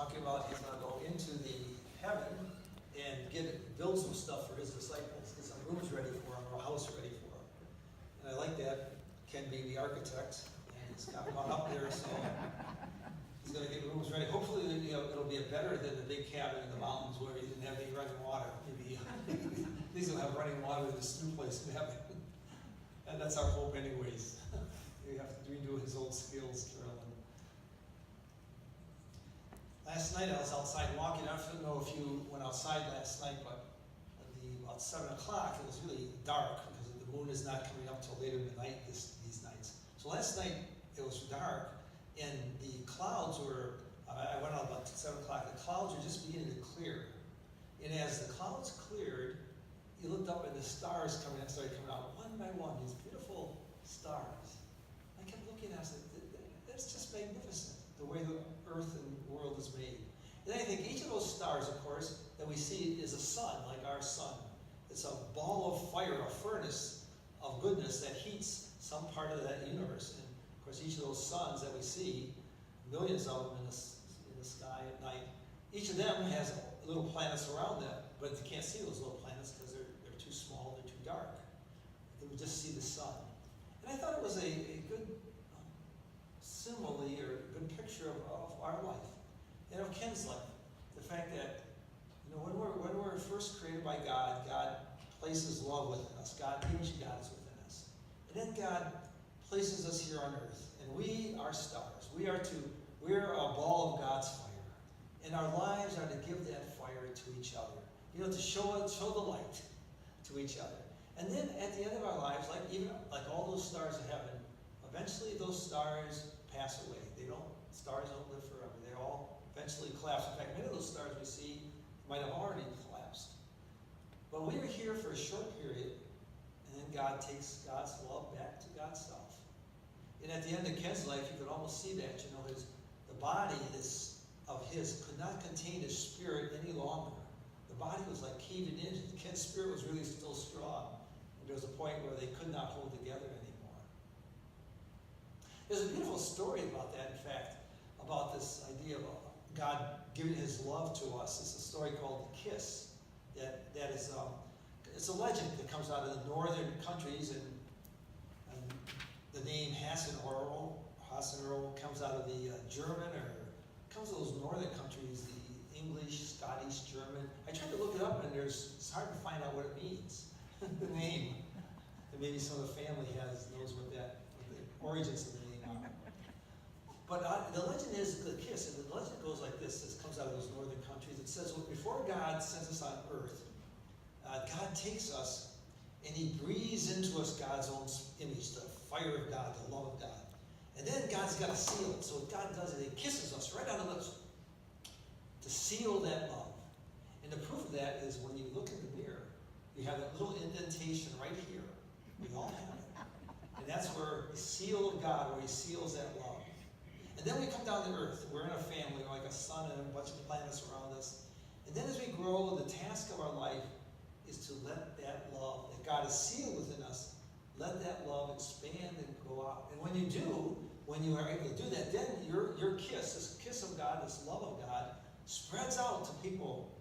talking about he's going to go into the heaven and build some stuff for his disciples, get some rooms ready for them, or a house ready for them. And I like that. Ken being the architect, and he's got one up there, so he's going to get rooms ready. Hopefully, it'll be better than the big cabin in the mountains where he didn't have any running water. Maybe he's going to have running water in this new place in heaven. And that's our hope anyways. We have to redo his old skills, Carolyn. Last night I was outside walking. I don't know if you went outside last night, but about 7 o'clock it was really dark because the moon is not coming up till later in the night these nights. So last night it was dark and the clouds were, I went out about 7 o'clock, the clouds were just beginning to clear. And as the clouds cleared, you looked up and the stars started coming out one by one, these beautiful stars. I kept looking at it, that's just magnificent, the way the earth and world is made. And I think each of those stars, of course, that we see is a sun, like our sun. It's a ball of fire, a furnace of goodness that heats some part of that universe. And of course, each of those suns that we see, millions of them in the sky at night, each of them has little planets around them, but you can't see those little planets because they're too small, they're too dark. You can just see the sun. And I thought it was a good simile or a good picture of our life and of Ken's life. The fact that when we're first created by God, God places love within us. God, the image of God is within us. And then God places us here on earth. And we are stars. We're a ball of God's fire. And our lives are to give that fire to each other. To show the light to each other. And then at the end of our lives, like all those stars of heaven, eventually those stars pass away. Stars don't live forever. They all eventually collapse. In fact, many of those stars we see might have already collapsed. But we were here for a short period, and then God takes God's love back to God's self. And at the end of Ken's life, you could almost see that. The body of his could not contain his spirit any longer. The body was like caving in. Ken's spirit was really still strong. And there was a point where they could not hold together anymore. There's a beautiful story about that, in fact, about this idea of God giving his love to us. It's a story called The Kiss. That is, it's a legend that comes out of the northern countries, and the name Hasenoehrl comes out of the German, or comes out of those northern countries, the English, Scottish, German. I tried to look it up, and it's hard to find out what it means, the name. And maybe some of the family knows what the origins of the name are. But the legend is The Kiss, and the legend goes like this. This comes out of those northern countries. It says, before God sends us on earth, God takes us and he breathes into us God's own image, the fire of God, the love of God. And then God's got to seal it. So what God does is he kisses us right on the lips to seal that love. And the proof of that is when you look in the mirror, you have that little indentation right here. We all have it. And that's where the seal of God, where he seals that love. And then we come down to earth. We're in a family, like a sun and a bunch of planets around us. And then as we grow, the task of our life is to let that love that God has sealed within us, let that love expand and go out. And when you do, when you are able to do that, then your kiss, this kiss of God, this love of God, spreads out to people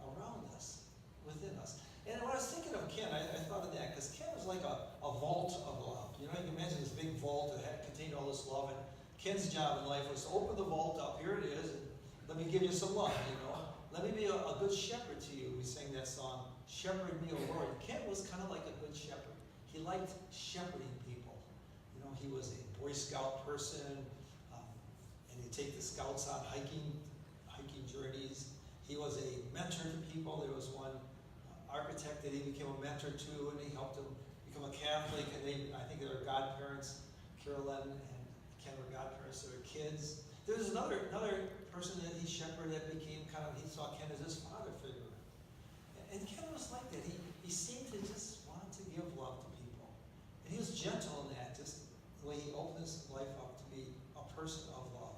around us, within us. And when I was thinking of Ken, I thought of that, because Ken was like a vault of love. You can imagine this big vault that contained all this love. And Ken's job in life was to open the vault up. Here it is, and let me give you some love, Let me be a good shepherd to you. We sang that song, Shepherd Me, O Lord. Ken was kind of like a good shepherd. He liked shepherding people. He was a Boy Scout person, and he'd take the scouts on hiking journeys. He was a mentor to people. There was one architect that he became a mentor to, and he helped him become a Catholic, and I think they were godparents, Carolyn and Ken were godparents to their kids. There was another person that he shepherded that became he saw Ken as his father figure. And Ken was like that. He seemed to just want to give love to people. And he was gentle in that, just the way he opened his life up to be a person of love.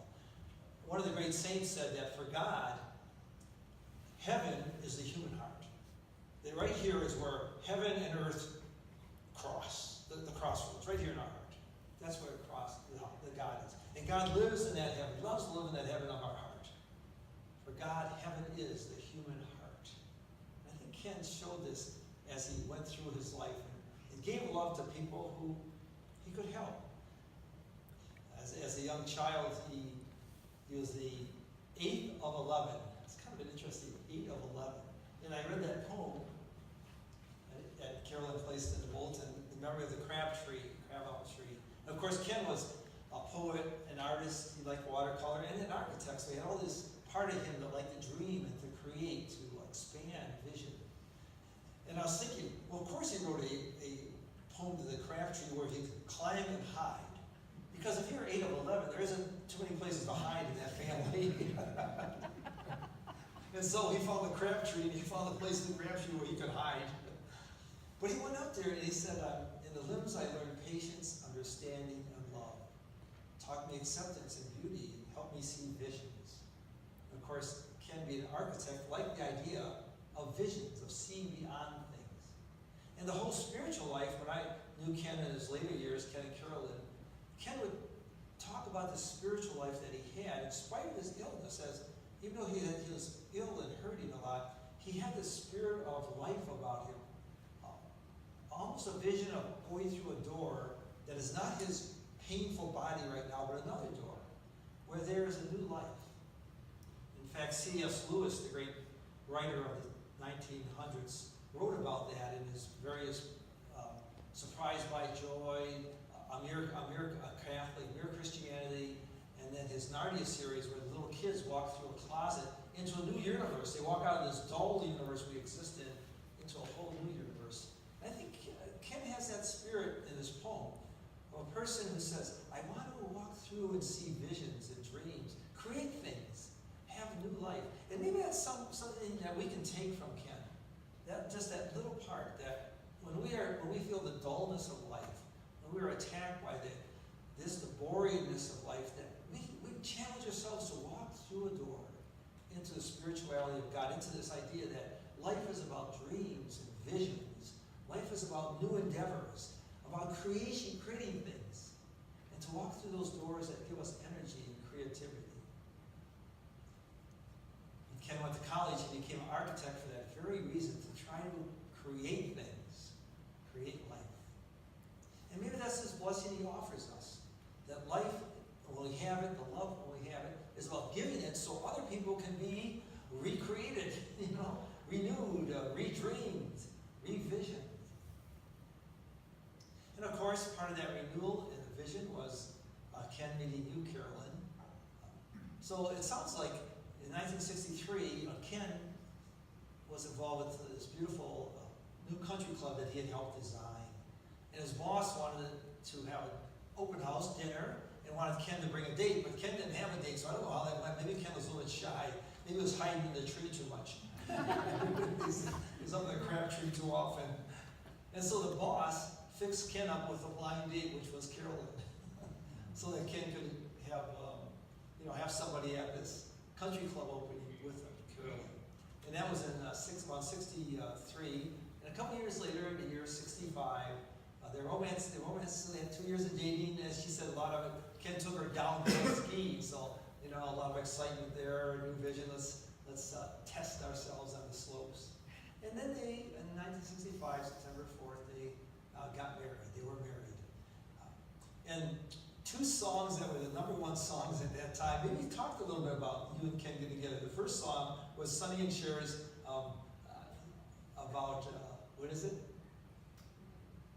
One of the great saints said that for God, heaven is the human heart. That right here is where heaven and earth cross, the crossroads, right here in our heart. That's where the God is. And God lives in that heaven. He loves to live in that heaven of our heart. For God, heaven is the human heart. And I think Ken showed this as he went through his life and gave love to people who he could help. As a young child, he was the 8th of 11. It's kind of an interesting 8 of 11. And I read that poem at Carolyn placed in the bulletin, in memory of the crab apple tree. And of course, Ken was a poet, an artist. He liked watercolor, and an architect. So he had all this part of him that liked to dream and to create, to expand vision. And I was thinking, well, of course he wrote a poem to the crab tree where he could climb and hide. Because if you're 8 of 11, there isn't too many places to hide in that family. And so he found the crab tree, and he found the place in the crab tree where he could hide. But he went up there and he said, in the limbs I learned patience, understanding, and love. Taught me acceptance and beauty, helped me see visions. And of course, Ken, being an architect, liked the idea of visions, of seeing beyond things. And the whole spiritual life, when I knew Ken in his later years, Ken and Carolyn, Ken would talk about the spiritual life that he had in spite of his illness, as even though he was ill and hurting a lot, he had this spirit of life about him. Almost a vision of going through a door that is not his painful body right now, but another door, where there is a new life. In fact, C.S. Lewis, the great writer of the 1900s, wrote about that in his various Surprised by Joy, Catholic, Mere Christianity, and then his Narnia series where the little kids walk through a closet into a new universe. They walk out of this dull universe we exist in into a whole new universe. And I think Ken has that spirit in his poem of a person who says, I want to walk through and see visions and dreams, create things, have new life. And maybe that's something that we can take from Ken. Just that little part that when we feel the dullness of life, when we're attacked by the boringness of life, that we challenge ourselves to walk through a door into the spirituality of God, into this idea that life is about dreams and visions. Life is about new endeavors, about creating things, and to walk through those doors that give us energy and creativity. And Ken went to college and became an architect for that very reason, to try to create things, create life. And maybe that's this blessing he offers us, that life, when we have it, the love when we have it, is about giving it so other people can be recreated, renewed, redreamed, revisioned. And of course, part of that renewal and the vision was Ken meeting you, Carolyn. So it sounds like in 1963, Ken was involved with this beautiful new country club that he had helped design. And his boss wanted to have an open house dinner and wanted Ken to bring a date, but Ken didn't have a date, so I don't know how that went. Maybe Ken was a little bit shy. Maybe he was hiding in the tree too much. He was up in the crab tree too often. And so the boss fixed Ken up with a blind date, which was Carolyn, so that Ken could have somebody at this country club opening with him, Carolyn. And that was in about 63. And a couple years later, in the year 65, their romance, they had 2 years of dating. As she said, a lot of it, Ken took her downhill skiing, so a lot of excitement there, new vision. Let's test ourselves on the slopes. And then in 1965, September 4th, they got married. They were married. And 2 songs that were the #1 songs at that time. Maybe talk a little bit about you and Ken getting together. The first song was Sonny and Cher's about, what is it?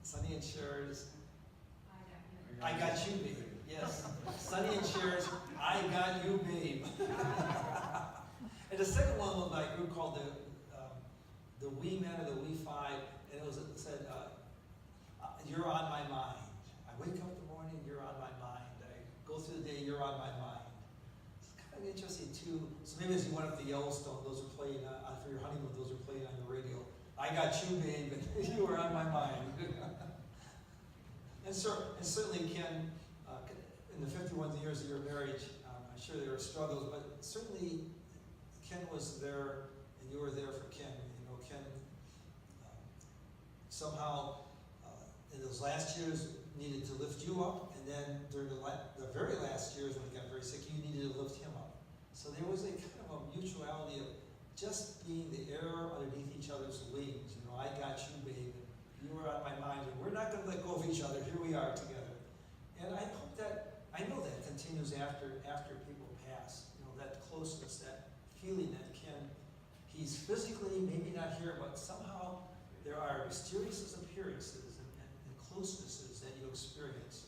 Sonny and Cher's I Got You, Babe. Yes. Sonny and Cher's I Got You, Babe. And the second one was by a group called the Wee Men or the Wee Five, and it said, You're on my mind. I wake up in the morning, you're on my mind. I go through the day, you're on my mind. It's kind of interesting too. So maybe as you went up to Yellowstone, those were playing for your honeymoon, those were playing on the radio. I got you, babe, and you were on my mind. And certainly, Ken, in the 51 years of your marriage, I'm sure there were struggles, but certainly Ken was there, and you were there for Ken. Ken somehow in those last years needed to lift you up, and then during the very last years when he got very sick, you needed to lift him up. So there was a kind of a mutuality continues after people pass. You know, that closeness, that feeling that he's physically maybe not here, but somehow there are mysterious appearances and closenesses that you experience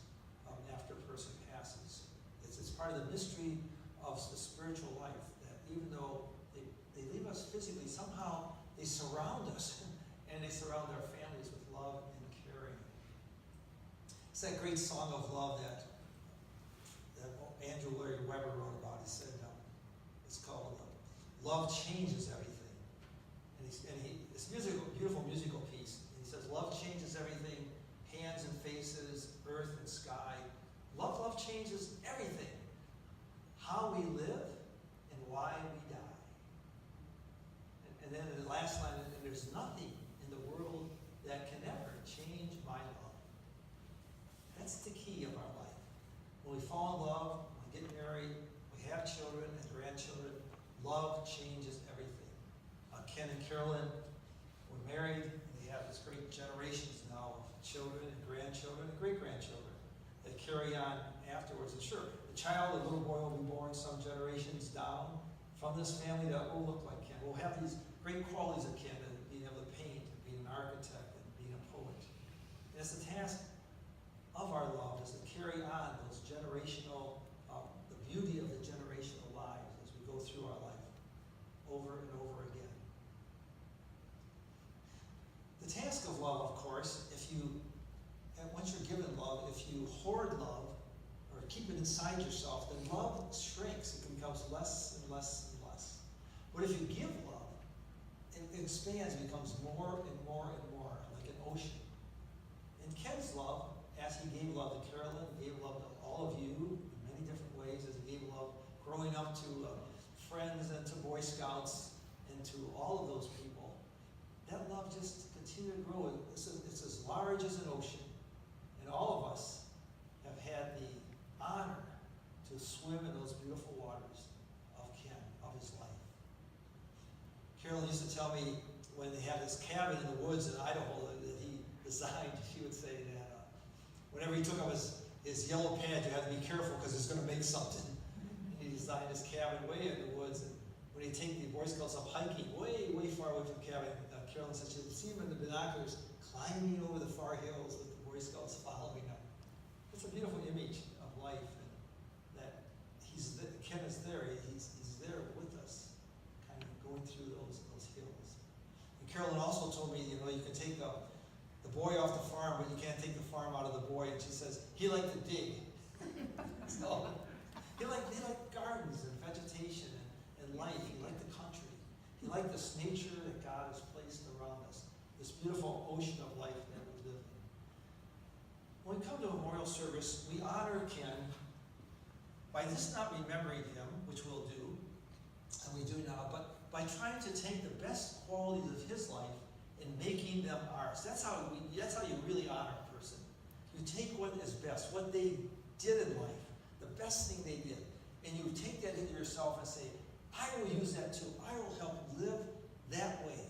after a person passes. It's part of the mystery of the spiritual life, that even though they leave us physically, somehow they surround us and they surround our families with love and caring. It's that great song of love that Andrew Lloyd Webber wrote about. He said, it's called Love Changes Everything. It's musical, beautiful musical piece. And he says, love changes everything, hands and faces, earth and sky. Love changes everything. How we live and why we die. And then in the last line, and there's nothing in the world that can ever change my love. That's the key of our life. When we fall in love, we get married, we have children and grandchildren, love changes everything. Ken and Carolyn were married. They have this great generations now of children and grandchildren and great-grandchildren that carry on afterwards. And sure, the child, the little boy, will be born some generations down from this family that will look like Ken. We'll have these great qualities of Ken, and being able to paint, and being an architect, and being a poet. And it's the task of our love is to carry on those generational, the beauty of the generational lives as we go through our life over and over again. The task of love, of course, once you're given love, if you hoard love or keep it inside yourself, then love shrinks. It becomes less and less and less. But if you give love, it expands, it becomes more and more and more, like an ocean. And Ken's love, as he gave love to Carolyn, he gave love to all of you in many different ways, as he gave love growing up to friends and to Boy Scouts and to all of those people, that love just continued to grow. It's as large as an ocean. And all of us have had the honor to swim in those beautiful waters of Ken, of his life. Carolyn used to tell me when they had this cabin in the woods in Idaho that he designed, she would say that whenever he took up his yellow pad, you had to be careful because it's going to make something. And he designed his cabin way in the woods. And when he'd take the Boy Scouts up hiking way, way far away from the cabin, Carolyn said she would see him in the binoculars climbing over the far hills with the Boy Scouts following him. It's a beautiful image of life, and that Ken is there. He's there with us, kind of going through those hills. And Carolyn also told me, you can take the boy off the farm, but you can't take the farm out of the boy. And she says he liked to dig. So he liked gardens and vegetation and life. He liked the country. He liked this nature that God has placed around us, this beautiful ocean of life that we live in. When we come to a memorial service, we honor Ken by just not remembering him, which we'll do, and we do now, but by trying to take the best qualities of his life and making them ours. That's how you really honor a person. You take what is best, what they did in life, the best thing they did, and you take that into yourself and say, I will use that too. I will help live that way.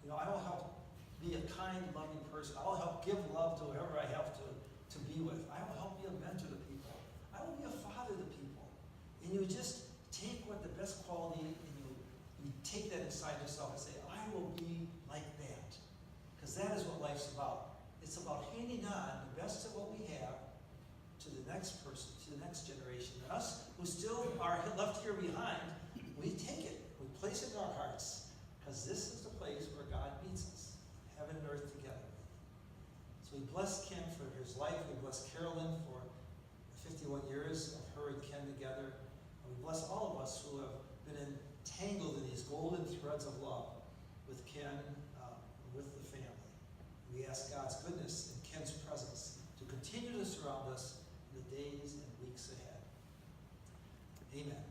I will help be a kind, loving person. I will help give love to whoever I have to be with. I will help be a mentor to people. I will be a father to people. And you just take what the best quality, and you take that inside yourself and say, I will be like that. Because that is what life's about. It's about handing on the best of what we have to the next person, to the next generation. And us who still are left here behind, we take it, we place it in our hearts, because this is the place where God meets us, heaven and earth together. So we bless Ken for his life. We bless Carolyn for the 51 years of her and Ken together. And we bless all of us who have been entangled in these golden threads of love with Ken, with the family. We ask God's goodness and Ken's presence to continue to surround us in the days and weeks ahead. Amen.